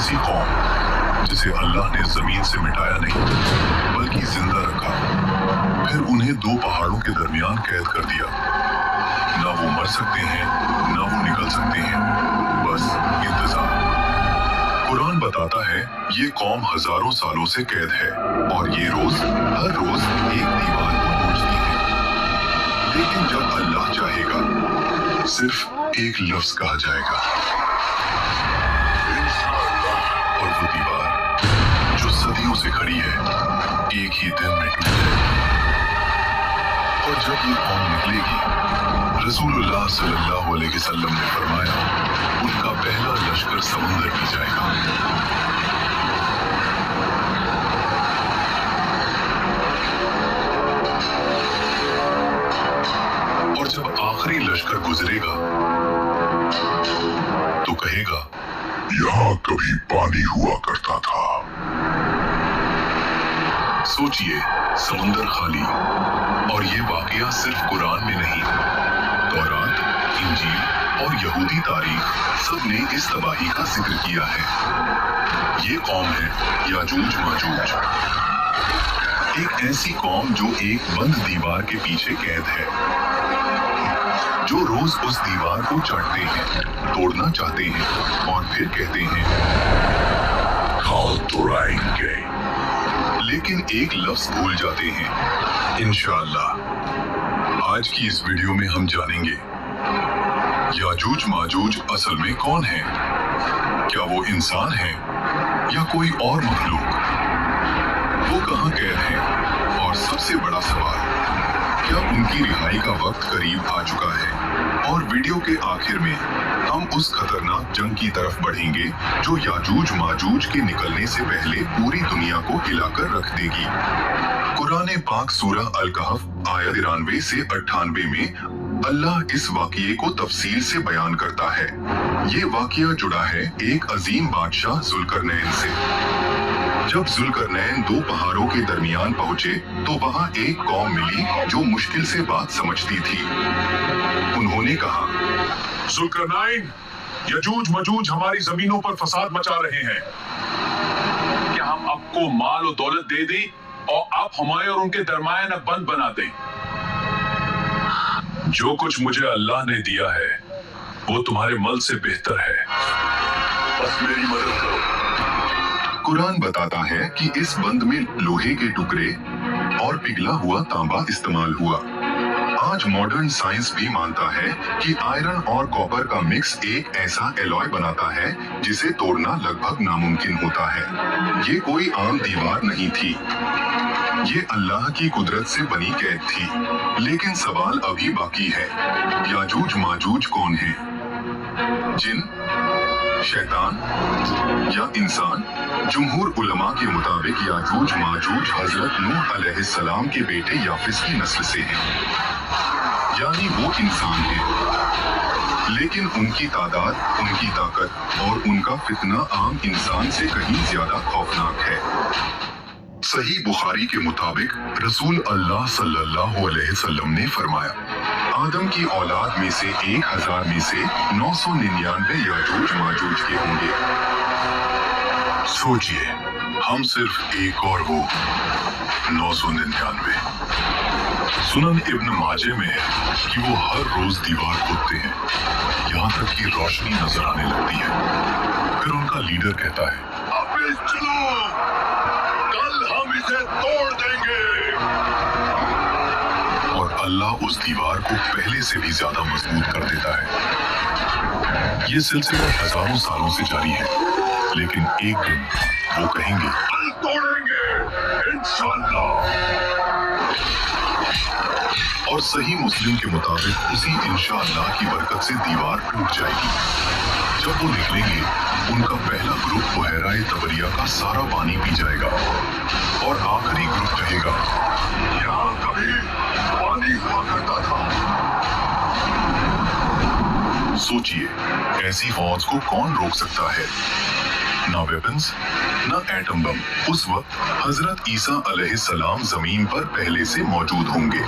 ऐसी कौम जिसे अल्लाह ने जमीन से मिटाया नहीं बल्कि जिंदा रखा, फिर उन्हें दो पहाड़ों के दरमियान कैद कर दिया। ना वो मर सकते हैं ना वो निकल सकते हैं, बस इंतजार। कुरान बताता है ये कौम हजारों सालों से कैद है और ये हर रोज एक दीवार को नोचती है, लेकिन जब अल्लाह चाहेगा सिर्फ एक लफ्ज कहा जाएगा और वो दीवार जो सदियों से खड़ी है एक ही दिन में टूट जाएगी। और जब ये कौम निकलेगी, रसूलुल्लाह सल्लल्लाहु अलैहि वसल्लम ने फरमाया उनका पहला लश्कर समुंदर में जाएगा। और जब आखिरी लश्कर गुजरेगा तो कहेगा यहाँ कभी पानी हुआ करता था। सोचिए, समुंदर खाली, और ये वाकया सिर्फ कुरान में नहीं, तौरात, इंजील और यहूदी तारीख सब ने इस तबाही का जिक्र किया है। ये कौम है याजूज माजूज, एक ऐसी कौम जो एक बंद दीवार के पीछे कैद है, जो रोज उस दीवार को चाटते हैं, तोड़ना चाहते हैं और फिर कहते हैं हाल तोड़ाएंगे, लेकिन एक लफ्ज भूल जाते हैं। इंशाअल्लाह आज की इस वीडियो में हम जानेंगे याजूज माजूज असल में कौन है, क्या वो इंसान है या कोई और मखलूक, वो कहाँ कैद है, और सबसे बड़ा सवाल क्या उनकी रिहाई का वक्त करीब आ चुका है। और वीडियो के आखिर में हम उस खतरनाक जंग की तरफ बढ़ेंगे जो याजूज माजूज के निकलने से पहले पूरी दुनिया को हिलाकर रख देगी। कुरान पाक सूरह अल कहफ आयत 93 से 98 में अल्लाह इस वाक़ये को तफसील से बयान करता है। ये वाक़या जुड़ा है एक अजीम बादशाह जुल्करनैन से। जब जुल्करनैन दो पहाड़ों के दरमियान पहुंचे तो वहां एक कौम मिली जो मुश्किल से बात समझती थी। उन्होंने कहा, जुल्करनैन, यजूज मजूज हमारी जमीनों पर फसाद मचा रहे हैं। क्या हम आपको माल और दौलत दे दें और आप हमारे और उनके दरमियान बंद बना दें? जो कुछ मुझे अल्लाह ने दिया है वो तुम्हारे मल से बेहतर है, बस मेरी मदद करो। कुरान बताता है कि इस बंद में लोहे के टुकड़े और पिघला हुआ तांबा इस्तेमाल हुआ। आज मॉडर्न साइंस भी मानता है कि आयरन और कॉपर का मिक्स एक ऐसा एलॉय बनाता है जिसे तोड़ना लगभग नामुमकिन होता है। ये कोई आम दीवार नहीं थी, ये अल्लाह की कुदरत से बनी कैद थी। लेकिन सवाल अभी बाकी है, याजूज माजूज कौन है? जिन, शैतान या इंसान? जुमहूर उलमा के मुताबिक याजूज माजूज हजरत नूह अलैहिस्सलाम के बेटे याफिस की नस्ल से हैं, यानी वो इंसान है, लेकिन उनकी तादाद, उनकी ताकत और उनका फितना आम इंसान से कहीं ज्यादा खौफनाक है। सही बुखारी के मुताबिक रसूल अल्लाह सल्लल्लाहु अलैहि वसल्लम ने फरमाया, आदम की औलाद में से 1000 में से 999 याजूज माजूज के होंगे। सोचिए, हम सिर्फ एक और वो 999। सुनन इब्न माजे में है कि वो हर रोज दीवार खोदते हैं, यहाँ तक कि रोशनी नजर आने लगती है। फिर उनका लीडर कहता है, अब चलो, कल हम इसे तोड़ देंगे। और अल्लाह उस दीवार को पहले से भी ज्यादा मजबूत कर देता है। ये सिलसिला हजारों सालों से जारी है, लेकिन एक दिन वो कहेंगे कल तोड़ेंगे इंशाअल्लाह। और सही मुस्लिम के मुताबिक उसी इंशाअल्लाह की बरकत से दीवार टूट जाएगी। जब वो निकलेंगे, उनका पहला ग्रुप बहराए तबरिया का सारा पानी पी जाएगा और आखिरी ग्रुप कहेगा, यहाँ कभी पानी हुआ करता था। सोचिए, ऐसी फौज को कौन रोक सकता है? ना ना वेपन्स ना एटम बम। उस वक्त हजरत ईसा अलैहिस्सलाम जमीन पर पहले से मौजूद होंगे।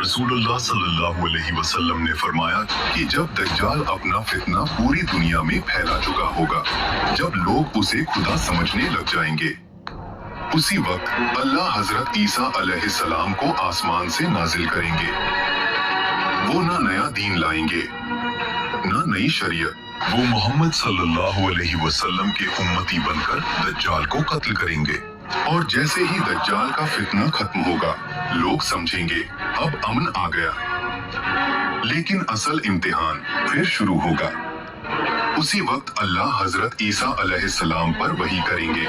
रसूलुल्लाह सल्लल्लाहु अलैहि वसल्लम ने फरमाया कि जब दज्जाल अपना फितना पूरी दुनिया में फैला चुका होगा, जब लोग उसे खुदा समझने लग जाएंगे, उसी वक्त अल्लाह हजरत ईसा अलैहिस्सलाम को आसमान से नाजिल करेंगे। वो ना नया दीन लाएंगे, ना नई शरीयत। वो मोहम्मद सल्लल्लाहु अलैहि वसल्लम के उम्मती बनकर दज्जाल को कत्ल करेंगे। और जैसे ही दज्जाल का फितना खत्म होगा, लोग समझेंगे अब अमन आ गया। लेकिन असल इम्तिहान फिर शुरू होगा। उसी वक्त अल्लाह हजरत ईसा अलैहिस्सलाम पर वही करेंगे,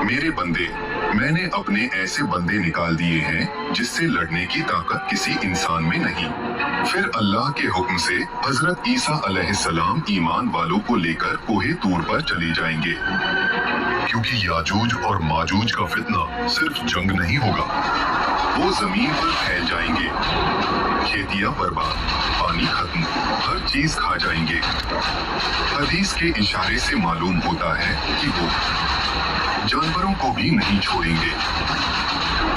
मेरे बंदे, मैंने अपने ऐसे बंदे निकाल दिए हैं जिससे लड़ने की ताकत किसी इंसान में नहीं। फिर अल्लाह के हुक्म से हजरत ईसा अलैहिस्सलाम ईमान वालों को लेकर कोहे तूर पर चले जाएंगे, क्योंकि याजूज और माजूज का फितना सिर्फ जंग नहीं होगा, वो जमीन पर फैल जाएंगे, खेतियां बर्बाद, पानी खत्म, हर चीज खा जाएंगे। हदीस के इशारे से मालूम होता है कि वो जानवरों को भी नहीं छोड़ेंगे,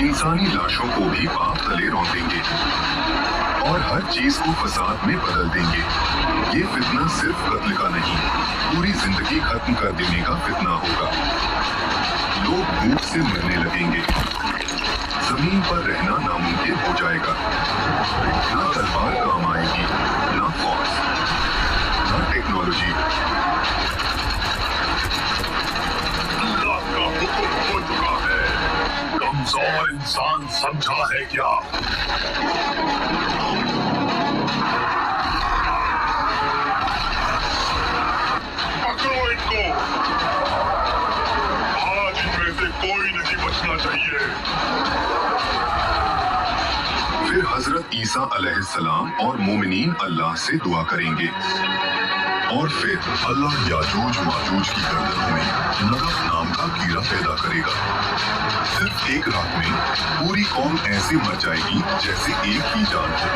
इंसानी लाशों को भी पाप तले रौंदेंगे और हर चीज को फसाद में बदल देंगे। ये फितना सिर्फ कत्ल का नहीं, पूरी जिंदगी खत्म कर देने का फितना होगा। लोग भूख से मरने लगेंगे, जमीन पर रहना नामुमकिन हो जाएगा। ना तलवार काम आएगी, ना फौज, ना टेक्नोलॉजी। अल्लाह का हुक्म हो चुका है, कमजोर इंसान समझा है क्या? पकड़ो इनको, आज इनमें से कोई नहीं बचना चाहिए। फिर हजरत ईसा अलैहिस्सलाम और मोमिनीन अल्लाह से दुआ करेंगे और फिर अल्लाह याजूज माजूज की गर्दनों में नगफ नाम का कीड़ा पैदा करेगा। सिर्फ एक रात में पूरी कौम ऐसे मर जाएगी जैसे एक ही जान हो।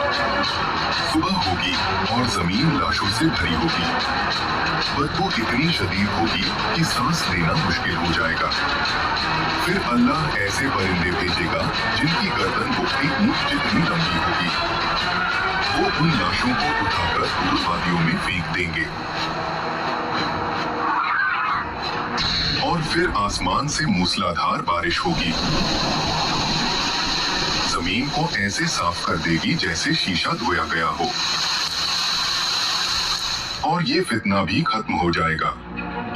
सुबह होगी और जमीन लाशों से भरी होगी। बदबू इतनी शदीद होगी कि सांस लेना मुश्किल हो जाएगा। फिर अल्लाह ऐसे परिंदे भेजेगा जिनकी गर्दन बुकती ऊंट जितनी लंबी होगी। वो उन लाशों को उठाकर दूर वादियों में फेंक देंगे और फिर आसमान से मूसलाधार बारिश होगी, जमीन को ऐसे साफ कर देगी जैसे शीशा धोया गया हो और ये फितना भी खत्म हो जाएगा।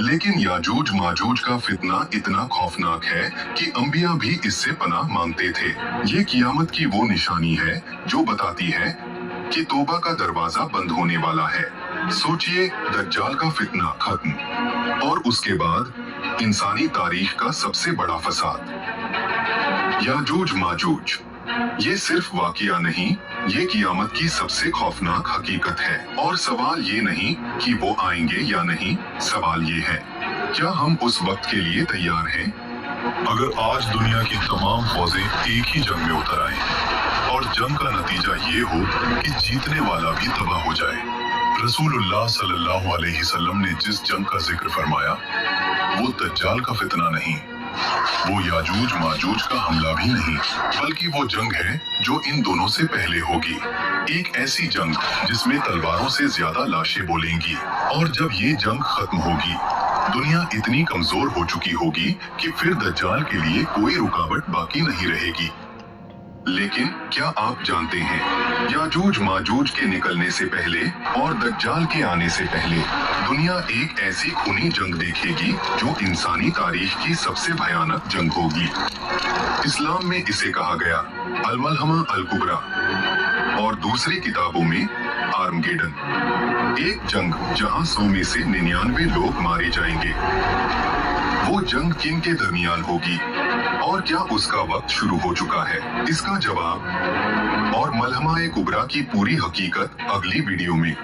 लेकिन याजूज माजूज का फितना इतना खौफनाक है कि अंबिया भी इससे पनाह मांगते थे। ये कियामत की वो निशानी है जो बताती है कि तौबा का दरवाजा बंद होने वाला है। सोचिए, दज्जाल का फितना खत्म और उसके बाद इंसानी तारीख का सबसे बड़ा फसाद। याजूज माजूज ये सिर्फ वाकया नहीं, ये कियामत की सबसे खौफनाक हकीकत है। और सवाल ये नहीं कि वो आएंगे या नहीं, सवाल ये है क्या हम उस वक्त के लिए तैयार हैं? अगर आज दुनिया की तमाम फौजें एक ही जंग में उतर आएं और जंग का नतीजा ये हो कि जीतने वाला भी तबाह हो जाए। रसूलुल्लाह सल्लल्लाहु अलैहि वसल्लम ने जिस जंग का जिक्र फरमाया वो दज्जाल का फितना नहीं, वो याजूज माजूज का हमला भी नहीं, बल्कि वो जंग है जो इन दोनों से पहले होगी। एक ऐसी जंग जिसमें तलवारों से ज्यादा लाशें बोलेंगी। और जब ये जंग खत्म होगी, दुनिया इतनी कमजोर हो चुकी होगी कि फिर दज्जाल के लिए कोई रुकावट बाकी नहीं रहेगी। लेकिन क्या आप जानते हैं, याजूज माजूज के निकलने से पहले और दज्जाल के आने से पहले दुनिया एक ऐसी खूनी जंग देखेगी जो इंसानी तारीख की सबसे भयानक जंग होगी। इस्लाम में इसे कहा गया अल-मलहमा अल-कुबरा और दूसरी किताबों में आर्मगेडन। एक जंग जहां 100 में से 99 लोग मारे जाएंगे। वो जंग किन के दरमियान होगी और क्या उसका वक्त शुरू हो चुका है? इसका जवाब और मलहमा-ए-कुबरा की पूरी हकीकत अगली वीडियो में।